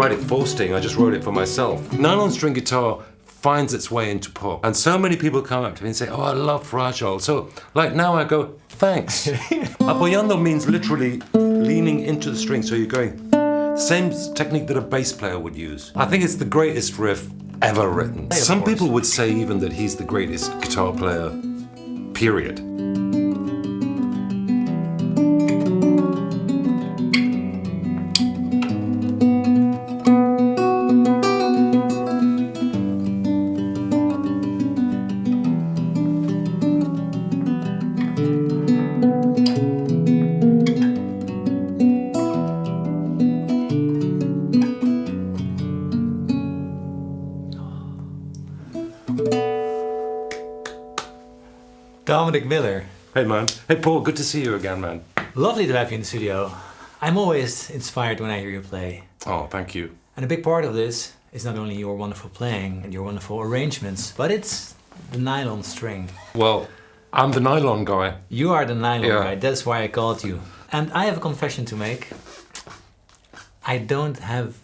write it for Sting, I just wrote it for myself. Nylon string guitar finds its way into pop. And so many people come up to me and say, oh, I love Fragile. So, like now I go, thanks. Apoyando means literally leaning into the string, so you're going, same technique that a bass player would use. I think it's the greatest riff ever written. Some people would say even that he's the greatest guitar player, period. Dominic Miller. Hey man. Hey Paul, good to see you again, man. Lovely to have you in the studio. I'm always inspired when I hear you play. Oh, thank you. And a big part of this is not only your wonderful playing and your wonderful arrangements, but it's the nylon string. Well, I'm the nylon guy. You are the nylon guy, that's why I called you. And I have a confession to make. I don't have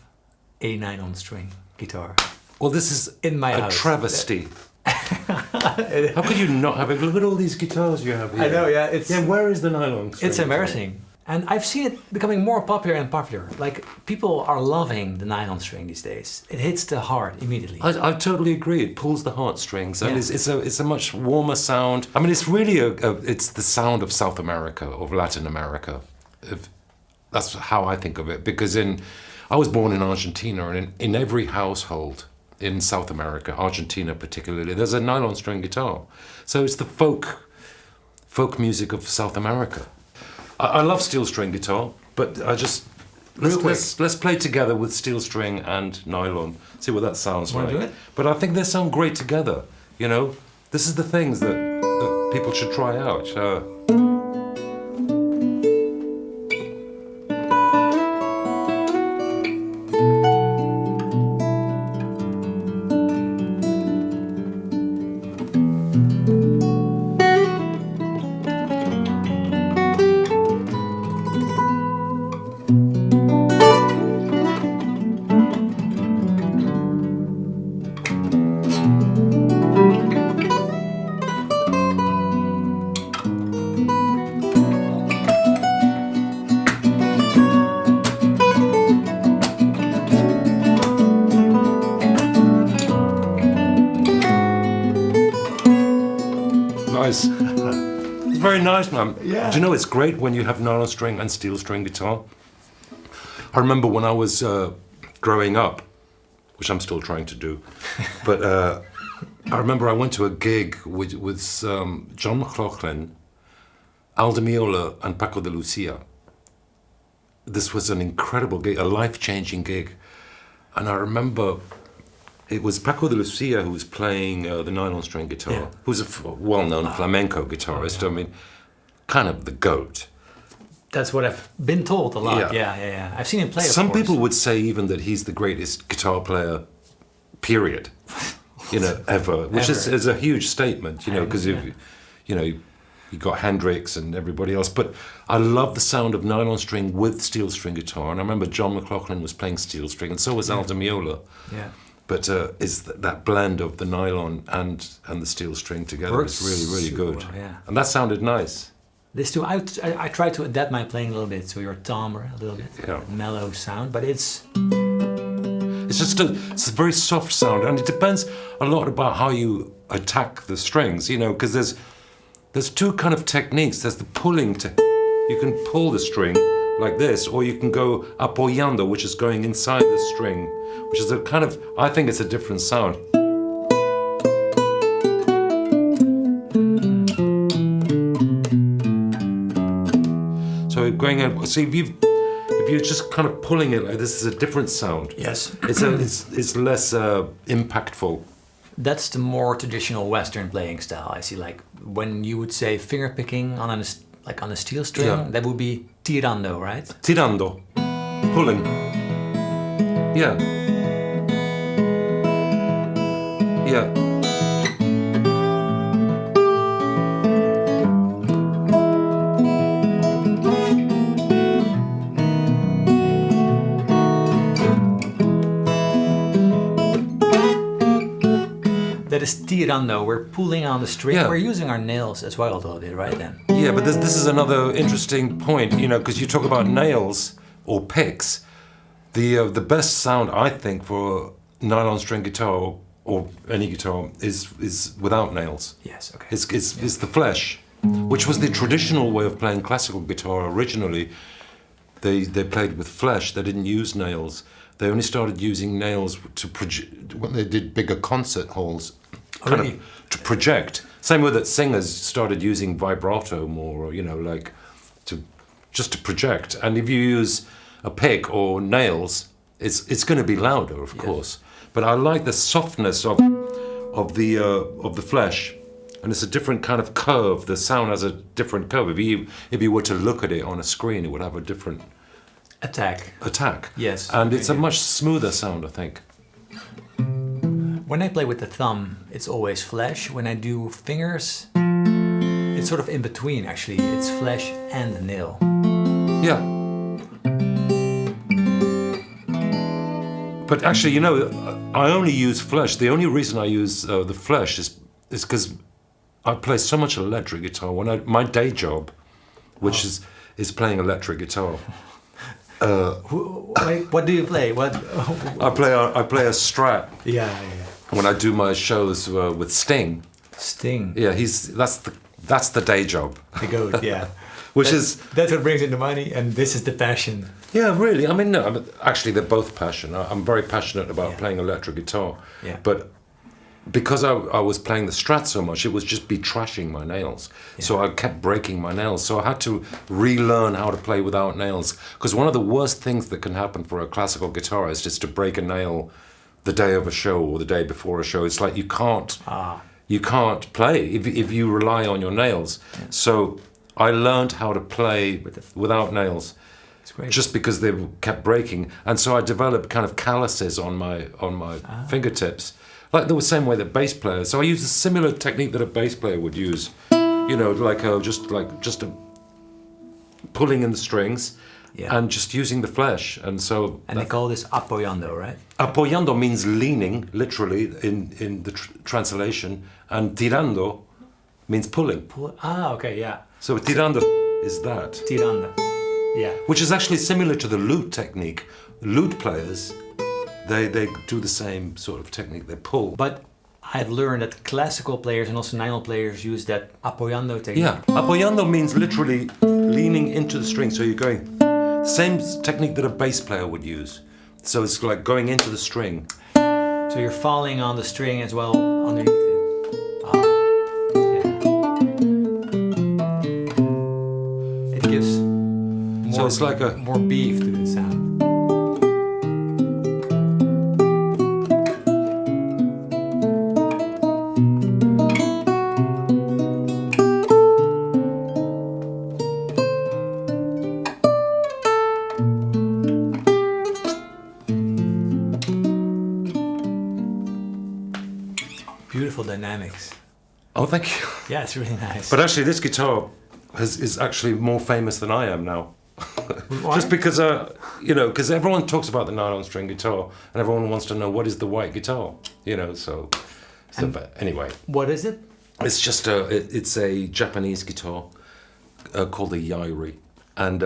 a nylon string guitar. Well, this is in my house. Travesty. How could you not have it? Look at all these guitars you have here. I know, yeah. It's, where is the nylon string? It's embarrassing. And I've seen it becoming more popular and popular. Like, people are loving the nylon string these days. It hits the heart immediately. I totally agree. It pulls the heartstrings, and it's a much warmer sound. I mean, it's really it's the sound of South America, of Latin America. That's how I think of it. Because I was born in Argentina, and in every household in South America, Argentina particularly, there's a nylon string guitar. So it's the folk music of South America. I love steel string guitar, but let's play together with steel string and nylon. See what that sounds like. Do it? But I think they sound great together. You know, this is the things that people should try out. Nice. It's very nice, man. Yeah. Do you know it's great when you have nylon string and steel string guitar? I remember when I was growing up, which I'm still trying to do, but I remember I went to a gig with John McLaughlin, Al Di Meola, and Paco de Lucia. This was an incredible gig, a life-changing gig, and I remember. It was Paco de Lucia who was playing the nylon string guitar, who's a well-known flamenco guitarist. I mean, kind of the GOAT. That's what I've been told a lot. Yeah. I've seen him play. Some people would say even that he's the greatest guitar player, period. You know, ever, which is a huge statement. You know, because you got Hendrix and everybody else. But I love the sound of nylon string with steel string guitar. And I remember John McLaughlin was playing steel string, and so was Al Di Meola. Yeah. But is that blend of the nylon and the steel string together is really, really good. Well, yeah. And that sounded nice. This too, I try to adapt my playing a little bit to your timbre, a little bit, mellow sound, but it's just it's a very soft sound, and it depends a lot about how you attack the strings, you know, because there's two kind of techniques. There's the pulling you can pull the string like this, or you can go apoyando, which is going inside the string, which is a kind of, I think it's a different sound. So going in, see if you're just kind of pulling it like this, is a different sound. Yes. It's less impactful. That's the more traditional Western playing style. I see, like when you would say finger picking on a steel string, that would be tirando, right? Tirando, pulling. Yeah. Yeah. this tirando, we're pulling on the string. Yeah. We're using our nails as well a little bit, right then? Yeah, but this is another interesting point, you know, because you talk about nails or picks. The best sound, I think, for nylon string guitar or any guitar is without nails. Yes, okay. It's the flesh, which was the traditional way of playing classical guitar originally. They played with flesh. They didn't use nails. They only started using nails when they did bigger concert halls, to project. Same way that singers started using vibrato more, you know, like just to project. And if you use a pick or nails, it's going to be louder, of course. But I like the softness of the flesh, and it's a different kind of curve. The sound has a different curve. If you were to look at it on a screen, it would have a different attack. Yes. And it's a much smoother sound, I think. When I play with the thumb, it's always flesh. When I do fingers, it's sort of in between, actually. It's flesh and nail. Yeah. But actually, you know, I only use flesh. The only reason I use the flesh is because I play so much electric guitar. My day job, which is playing electric guitar. What do you play? I play a Strat. Yeah. When I do my shows with Sting. Sting. Yeah, that's the day job. The goat. Yeah. That's what brings in the money, and this is the passion. Yeah, really. I mean, no. Actually, they're both passion. I'm very passionate about playing electric guitar. Yeah. But because I was playing the Strat so much, it was just be trashing my nails. Yeah. So I kept breaking my nails. So I had to relearn how to play without nails. Because one of the worst things that can happen for a classical guitarist is to break a nail the day of a show or the day before a show. It's like you can't play if you rely on your nails. Yeah. So I learned how to play without nails. Just because they kept breaking, and so I developed kind of calluses on my fingertips, like the same way that bass players. So I used a similar technique that a bass player would use, you know, like just a pulling in the strings, and just using the flesh. And so they call this apoyando, right? Apoyando means leaning, literally in the translation, and tirando means pulling. Okay, yeah. So tirando is that. Tirando. Yeah. Which is actually similar to the lute technique. Lute players, they do the same sort of technique. They pull. But I've learned that classical players and also nylon players use that apoyando technique. Yeah, apoyando means literally leaning into the string. So you're going, same technique that a bass player would use. So it's like going into the string. So you're falling on the string as well underneath it. It gives so it's like more beef to the sound. Beautiful dynamics. Oh, thank you. Yeah, it's really nice. But actually, this guitar is actually more famous than I am now. Just because, you know, because everyone talks about the nylon string guitar, and everyone wants to know what is the white guitar, you know. So but anyway, what is it? It's just it's a Japanese guitar called the Yairi, and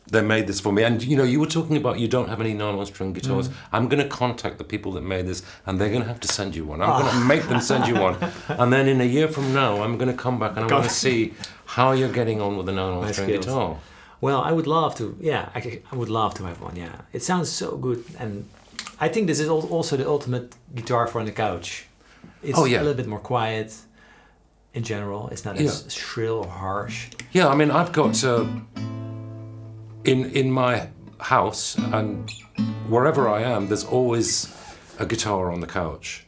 they made this for me. And you know, you were talking about you don't have any nylon string guitars. I'm going to contact the people that made this, and they're going to have to send you one. I'm going to make them send you one, and then in a year from now, I'm going to come back and I'm going to see how you're getting on with the nylon string guitar. Well, I would love to. Yeah, I would love to have one. Yeah, it sounds so good, and I think this is also the ultimate guitar for on the couch. It's a little bit more quiet. In general, it's not as shrill or harsh. Yeah, I mean, I've got in my house and wherever I am, there's always a guitar on the couch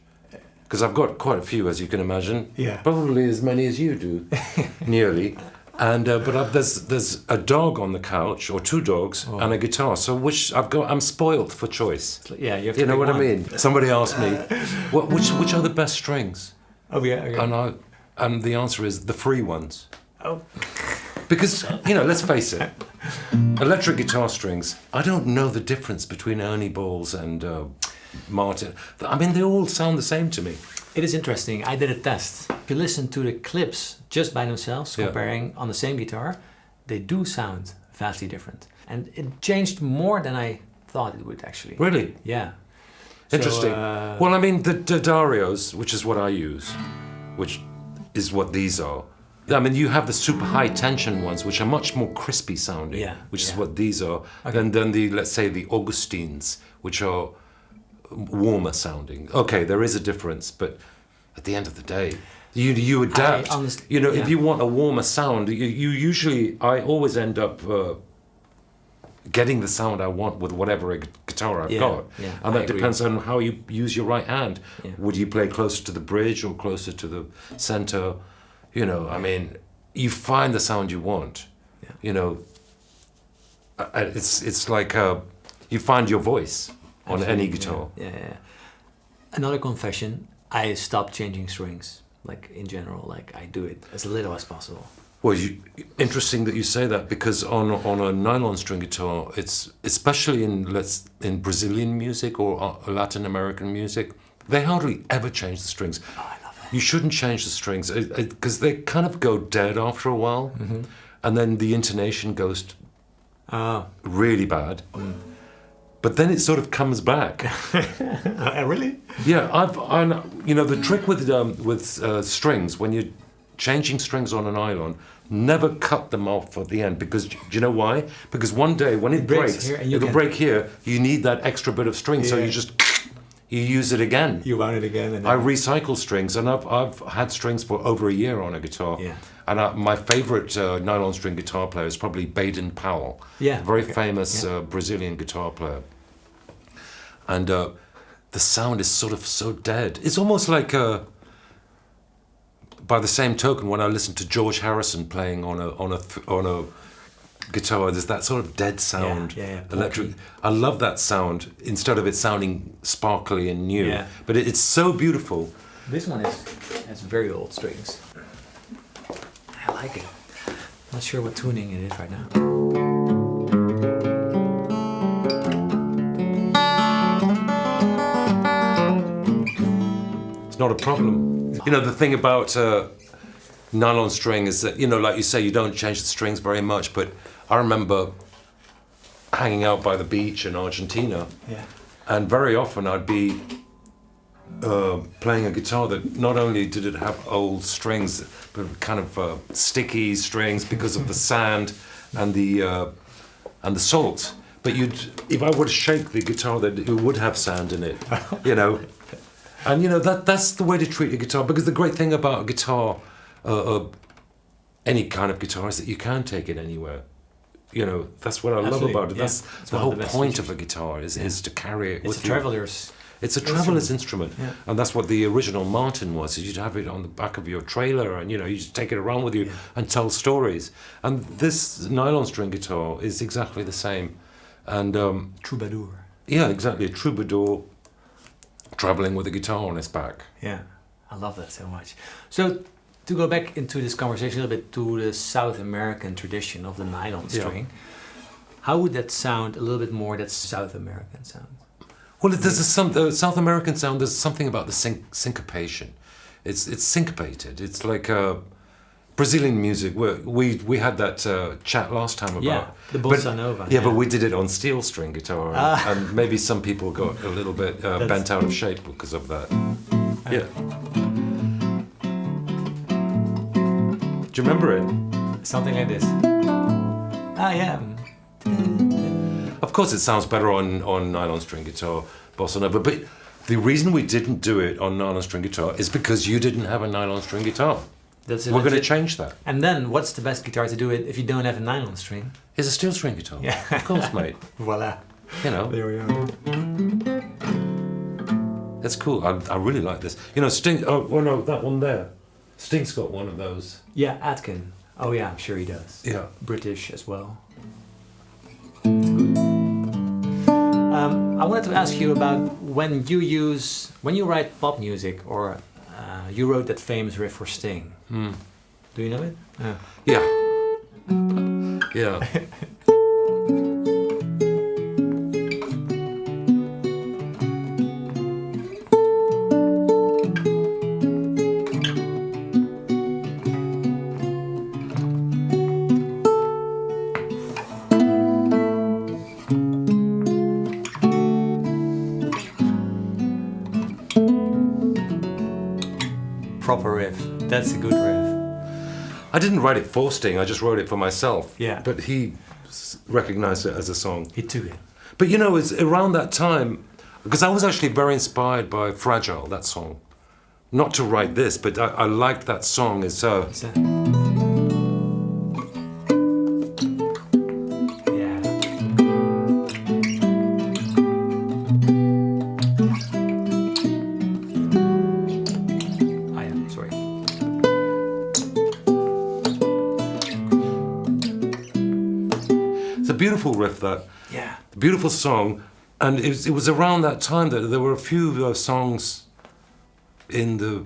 because I've got quite a few, as you can imagine. Yeah, probably as many as you do, nearly. And but there's a dog on the couch, or two dogs, and a guitar. So I'm spoiled for choice. Yeah, you have to. You know what I mean? Somebody asked me, which are the best strings? Oh yeah. Okay. And the answer is the free ones. Oh. Because you know, let's face it, electric guitar strings. I don't know the difference between Ernie balls and Martin. I mean, they all sound the same to me. It is interesting. I did a test. If you listen to the clips just by themselves, comparing on the same guitar, they do sound vastly different. And it changed more than I thought it would actually. Really? Yeah. Interesting. Well, I mean, the Darios, which is what I use, which is what these are. I mean, you have the super high tension ones, which are much more crispy sounding, which is what these are. Okay. Then the, let's say, the Augustines, which are warmer sounding. Okay, there is a difference, but at the end of the day, you adapt. If you want a warmer sound, you usually, I always end up getting the sound I want with whatever guitar I've got. Yeah, and that depends on how you use your right hand. Yeah. Would you play closer to the bridge or closer to the center? I mean, you find the sound you want. Yeah. It's like you find your voice on any guitar. Yeah. Another confession, I stopped changing strings, like in general, like I do it as little as possible. Well, interesting that you say that, because on a nylon string guitar, it's especially in Brazilian music or Latin American music, they hardly ever change the strings. Oh, I love that. You shouldn't change the strings because they kind of go dead after a while, and then the intonation goes really bad. But then it sort of comes back. Really? Yeah, the trick with strings, when you're changing strings on a nylon, never cut them off at the end, because do you know why? Because one day when it breaks, it'll break here. You need that extra bit of string, so you use it again. You want it again. And I recycle strings, and I've had strings for over a year on a guitar. Yeah. And my favorite nylon string guitar player is probably Baden Powell. Yeah. Very famous Brazilian guitar player. And the sound is sort of so dead. It's almost like by the same token, when I listen to George Harrison playing on a guitar, there's that sort of dead sound, electric. I love that sound instead of it sounding sparkly and new. Yeah. But it's so beautiful. This one has very old strings. I like it. Not sure what tuning it is right now. It's not a problem. The thing about nylon string is that, like you say, you don't change the strings very much, but I remember hanging out by the beach in Argentina, and very often I'd be playing a guitar that not only did it have old strings, but kind of sticky strings because of the sand and the salt. But if I were to shake the guitar, that it would have sand in it, And that's the way to treat a guitar, because the great thing about a guitar, any kind of guitar, is that you can take it anywhere. That's what I love about it. Yeah. That's the whole point of a guitar is to carry it with you. It's a traveler's instrument. Yeah. And that's what the original Martin was. You'd have it on the back of your trailer, and you just take it around with you and tell stories. And this nylon string guitar is exactly the same. And troubadour. Yeah, exactly, a troubadour traveling with a guitar on his back. Yeah, I love that so much. So to go back into this conversation a little bit to the South American tradition of the nylon string, how would that sound a little bit more, that South American sound? Well, there's South American sound, there's something about the syncopation. It's syncopated. It's like Brazilian music. We had that chat last time about the bossa nova. Yeah, but we did it on steel string guitar, and maybe some people got a little bit bent out of shape because of that. Yeah. Do you remember it? Something like this. Yeah. Of course, it sounds better on nylon string guitar, bossa nova. But the reason we didn't do it on nylon string guitar is because you didn't have a nylon string guitar. We're going to change that. And then, what's the best guitar to do it if you don't have a nylon string? It's a steel string guitar. Yeah. Of course, mate. Voila. There we are. That's cool. I really like this. Sting. Oh no, that one there. Sting's got one of those. Yeah, Atkin. Oh yeah, I'm sure he does. Yeah. British as well. I wanted to ask you about when you write pop music, or you wrote that famous riff for Sting. Do you know it? Yeah. Yeah. proper riff. That's a good riff. I didn't write it for Sting, I just wrote it for myself. Yeah. But he recognized it as a song. He took it. But you know, it's around that time, because I was actually very inspired by Fragile, that song. Not to write this, but I liked that song. It's What's that? Yeah. I am sorry. It's a beautiful riff, that. Yeah. Beautiful song. And it was around that time that there were a few songs in the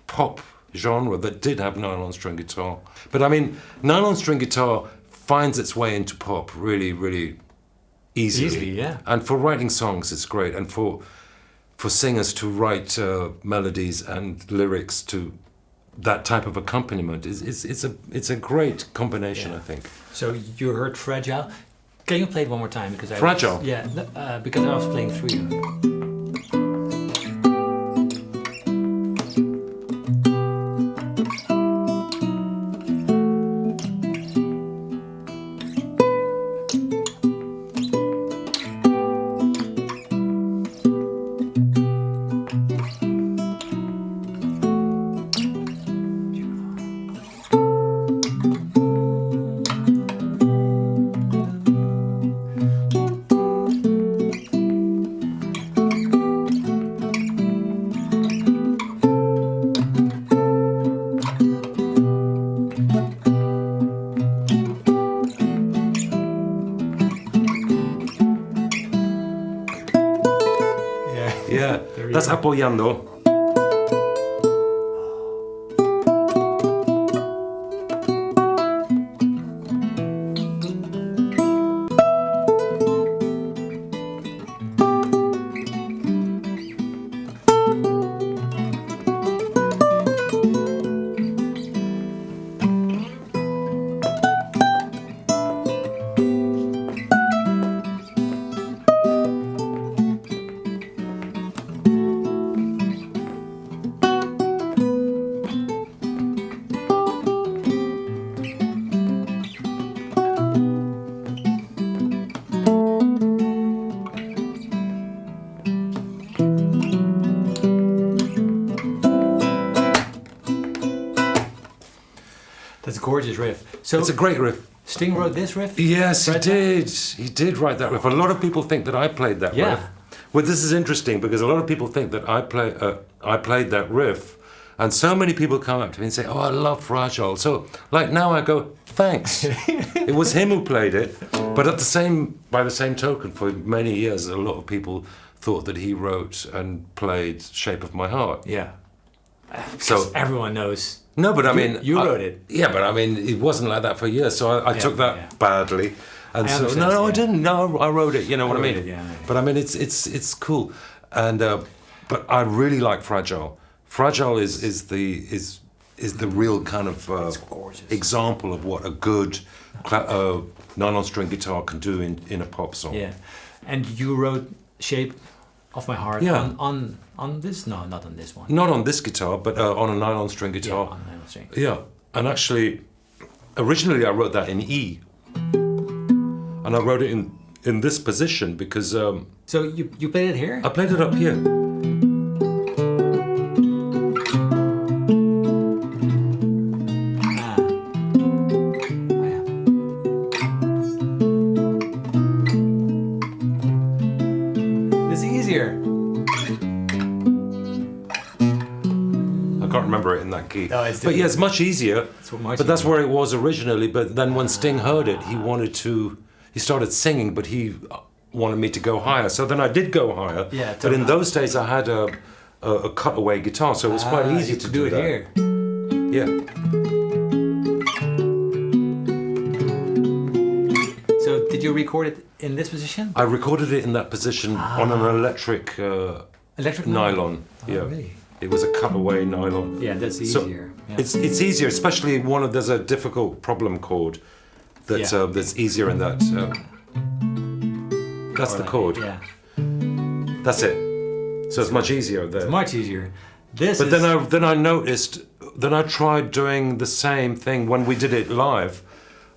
pop genre that did have nylon string guitar. But I mean, nylon string guitar finds its way into pop really, really easily. Easily, yeah. And for writing songs, it's great. And for singers to write melodies and lyrics to that type of accompaniment, it's a great combination, Yeah. I think. So you heard Fragile. Can you play it one more time? Because Fragile? Because I was playing through you. Yeah, that's apoyando. That's a gorgeous riff. So It's a great riff. Sting wrote this riff? Yes, he Right did. He did write that riff. A lot of people think that I played that Yeah. riff. Well, this is interesting because a lot of people think that I played that riff, and so many people come up to me and say, "Oh, I love Fragile." So, like now, I go, "Thanks." It was him who played it, but by the same token, for many years, a lot of people thought that he wrote and played "Shape of My Heart." Yeah. So Everyone knows. no, but I mean, You wrote it. Yeah, but I mean, it wasn't like that for years, so I took that badly. And I so understand, no, I yeah. didn't. No, I wrote it. You know what I wrote mean? it, yeah. But I mean, it's cool, and but I really like Fragile. Fragile is the real kind of gorgeous. example of what a good nylon string guitar can do in a pop song. Yeah. And you wrote Shape of My Heart Yeah. on this? No, not on this one. Not on this guitar, but on a nylon string Yeah, guitar. on nylon string. Yeah, and actually, originally I wrote that in E, and I wrote it in this position because So you played it here? I played it up here. Ah. Oh, yeah. It's easier. I can't remember it in that key. No, it's but yeah, it's much easier. much But that's easier. where it was originally. But then when Sting heard it, he started singing, but he wanted me to go higher. So then I did go higher. Yeah, But in tone those days, I had a cutaway guitar, so it was quite easy you to could do it that. here. Yeah. So did you record it in this position? I recorded it in that position on an electric Electric nylon. Oh, Yeah. really? It was a cutaway nylon. Yeah, that's So easier. Yeah. it's easier, especially there's a difficult problem chord that's easier in that. That's the chord. Yeah. That's it. So it's much easier there. It's much easier. Then I noticed. Then I tried doing the same thing when we did it live.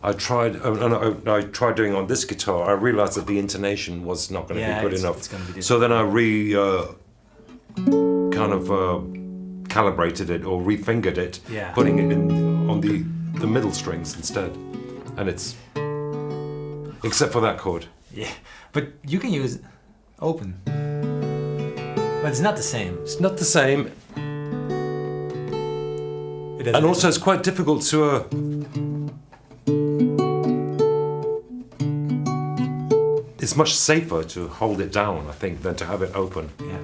I tried doing it on this guitar. I realized that the intonation was not going to be good enough. It's gonna be so then I calibrated it or refingered it, putting it on the middle strings instead, and it's except for that chord. Yeah, but you can use open, but it's not the same. It's not the same. And also, it's quite difficult to. It's much safer to hold it down, I think, than to have it open. Yeah.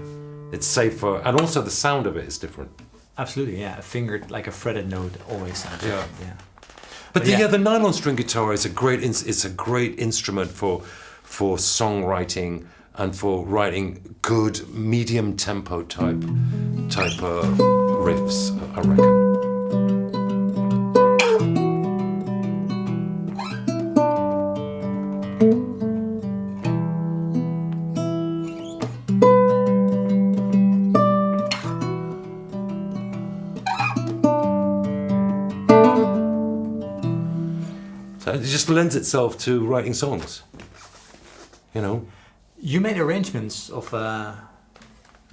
It's safer, and also the sound of it is different. Absolutely, yeah. A fingered, like a fretted note, always sounds different. Yeah. But the nylon string guitar is a great. It's a great instrument for songwriting and for writing good medium tempo type riffs, I reckon. It just lends itself to writing songs, you know. You made arrangements of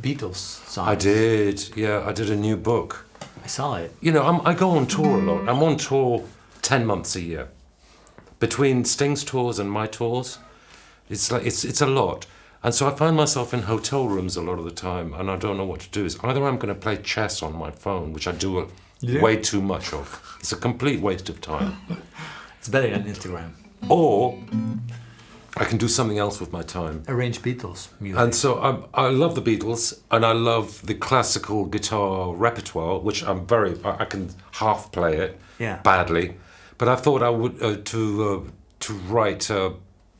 Beatles songs. I did, yeah. I did a new book. I saw it. You know, I go on tour a lot. I'm on tour 10 months a year. Between Sting's tours and my tours, it's a lot. And so I find myself in hotel rooms a lot of the time, and I don't know what to do. It's either I'm going to play chess on my phone, which I do way too much of. It's a complete waste of time. It's better than Instagram. Or I can do something else with my time. Arrange Beatles music. And so I love the Beatles, and I love the classical guitar repertoire, which I can half play it badly. But I thought I would to write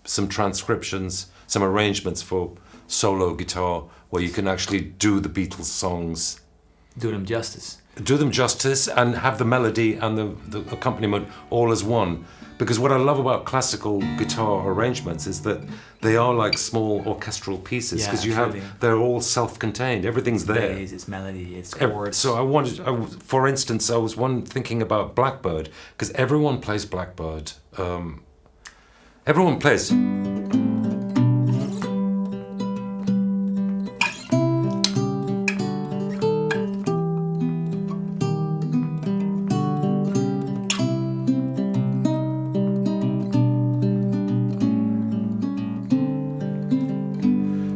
some transcriptions, some arrangements for solo guitar, where you can actually do the Beatles songs. Do them justice. Do them justice and have the melody and the accompaniment all as one. Because what I love about classical guitar arrangements is that they are like small orchestral pieces, because they're all self-contained. Everything's there. It's melody, it's chords. So for instance, I was thinking about Blackbird, because everyone plays Blackbird. Everyone plays.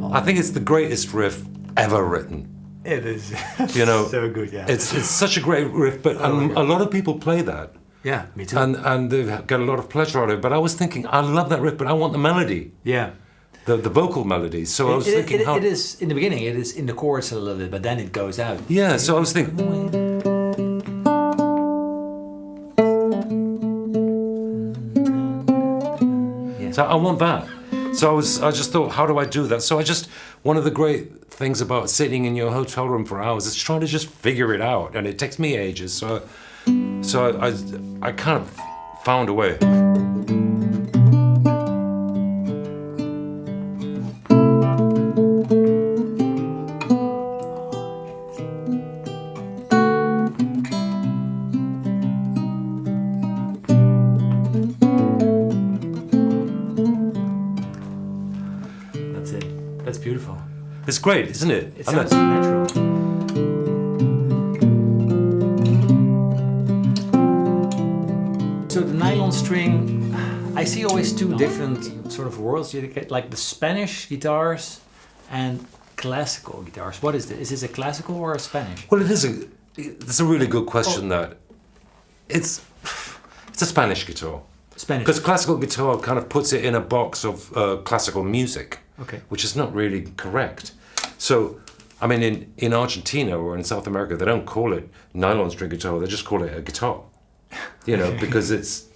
I think it's the greatest riff ever written. It is. You know, so good, yeah. It's such a great riff, but a lot of people play that. Yeah, me too. And they get a lot of pleasure out of it. But I was thinking, I love that riff, but I want the melody. Yeah. The vocal melody. So I was thinking how... It is, in the beginning, it is in the chorus a little bit, but then it goes out. Yeah, so I was thinking... Yeah. So I want that. So I just thought, how do I do that? So one of the great things about sitting in your hotel room for hours is trying to just figure it out, and it takes me ages. So I kind of found a way. That's beautiful. It's great, isn't it? It sounds natural. So the nylon string, I see always two different sort of worlds. You get like the Spanish guitars and classical guitars. What is this? Is this a classical or a Spanish? Well, it's a really good question. That it's a Spanish guitar. Spanish. Because classical guitar kind of puts it in a box of classical music. Okay. Which is not really correct. So, I mean, in Argentina or in South America, they don't call it nylon string guitar, they just call it a guitar. You know, because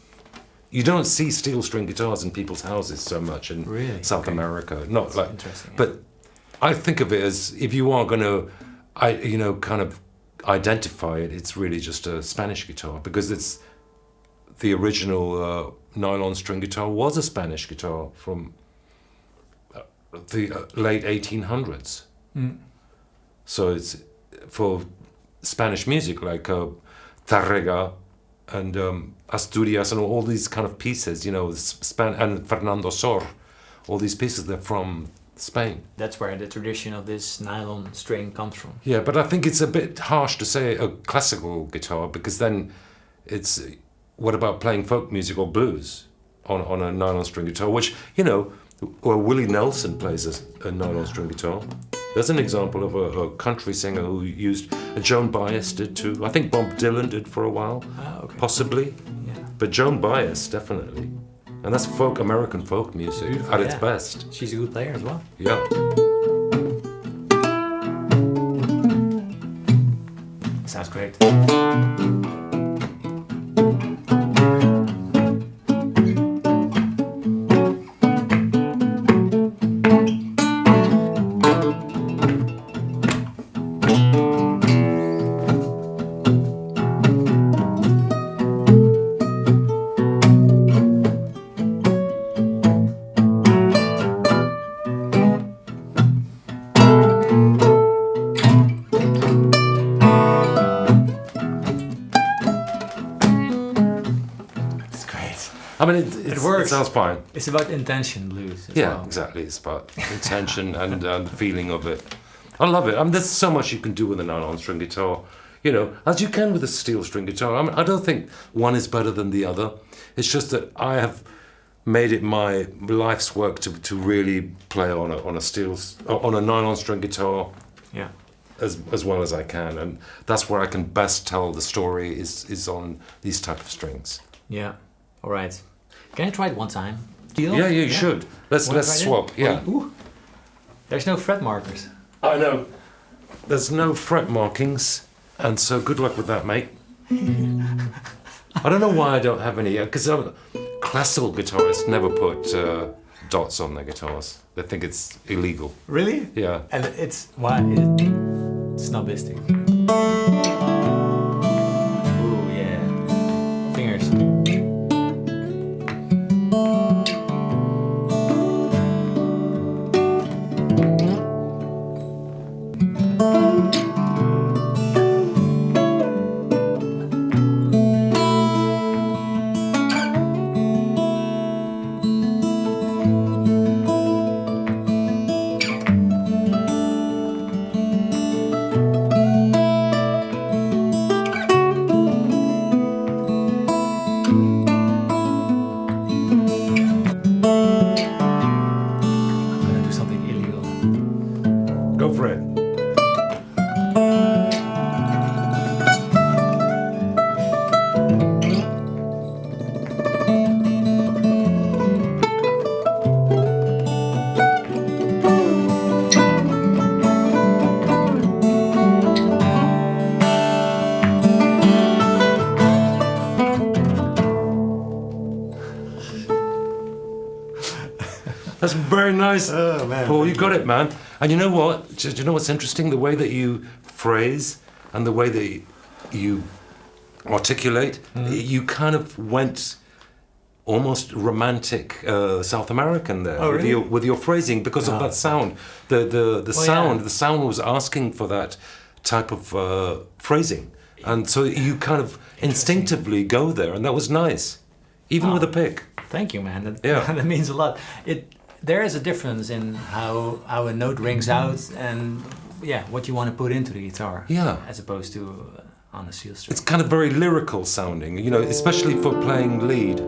you don't see steel string guitars in people's houses so much in South America. Not like, interesting. But I think of it as, if you are going to, kind of identify it, it's really just a Spanish guitar, because it's the original nylon string guitar was a Spanish guitar from the late 1800s. So it's for Spanish music, like Tárrega and Asturias and all these kind of pieces, you know, and Fernando Sor, all these pieces, they're from Spain. That's where the tradition of this nylon string comes from. Yeah, but I think it's a bit harsh to say a classical guitar, because then it's, what about playing folk music or blues on a nylon string guitar, which, you know, well, Willie Nelson plays a nylon string guitar. There's an example of a country singer who used, Joan Baez did too. I think Bob Dylan did for a while, possibly. Yeah. But Joan Baez, definitely. And that's folk, American folk music Beautiful, at its best. She's a good player as well. Yeah. Sounds great. I mean, it works. It sounds fine. It's about intention, blues. As yeah, well. Exactly. It's about intention and the feeling of it. I love it. I mean, there's so much you can do with a nylon string guitar, you know, as you can with a steel string guitar. I mean, I don't think one is better than the other. It's just that I have made it my life's work to really play on a nylon string guitar. Yeah. As well as I can, and that's where I can best tell the story is on these type of strings. Yeah. All right. Can I try it one time? Deal? Yeah, you should. Let's swap. Yeah. Ooh. There's no fret markers. I know. There's no fret markings, and so good luck with that, mate. I don't know why I don't have any, because classical guitarists never put dots on their guitars. They think it's illegal. Really? Yeah. And it's why it's snobistic. Ooh, yeah. Fingers. Go for it. That's very nice. Oh, man. Paul, you got it, man. And you know what? Do you know what's interesting? The way that you phrase and the way that you articulate, you kind of went almost romantic South American there. Oh, really? with your phrasing because of that sound. The sound, yeah. the sound was asking for that type of phrasing. And so you kind of instinctively go there, and that was nice. Even with a pick. Thank you, man. That, Yeah. that means a lot. There is a difference in how a note rings out and what you want to put into the guitar. Yeah. As opposed to on a steel string. It's kind of very lyrical sounding, you know, especially for playing lead.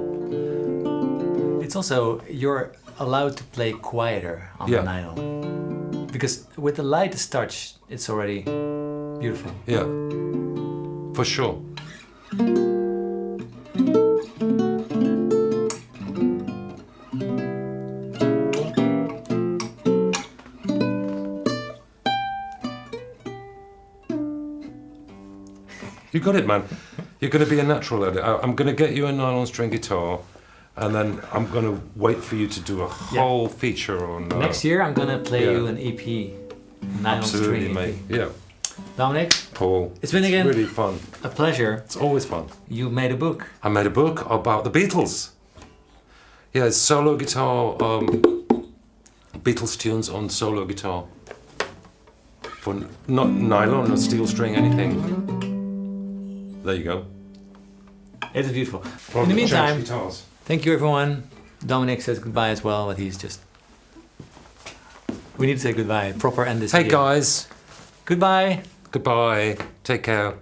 It's also, you're allowed to play quieter on the nylon. Because with the lightest touch, it's already beautiful. Yeah, for sure. You got it, man. You're going to be a natural at it. I'm going to get you a nylon string guitar, and then I'm going to wait for you to do a whole feature on... Next year, I'm going to play you an EP. Nylon Absolutely, string mate. EP. Yeah. Dominic, Paul. it's been again really fun. A pleasure. It's always fun. You made a book. I made a book about the Beatles. Yeah, it's solo guitar, Beatles tunes on solo guitar. for not nylon or steel string, anything. There you go. It is beautiful. Well, In the change meantime, guitars. thank you everyone. Dominic says goodbye as well, but he's just... We need to say goodbye. Proper end this Hey video. guys. Goodbye. Goodbye. Take care.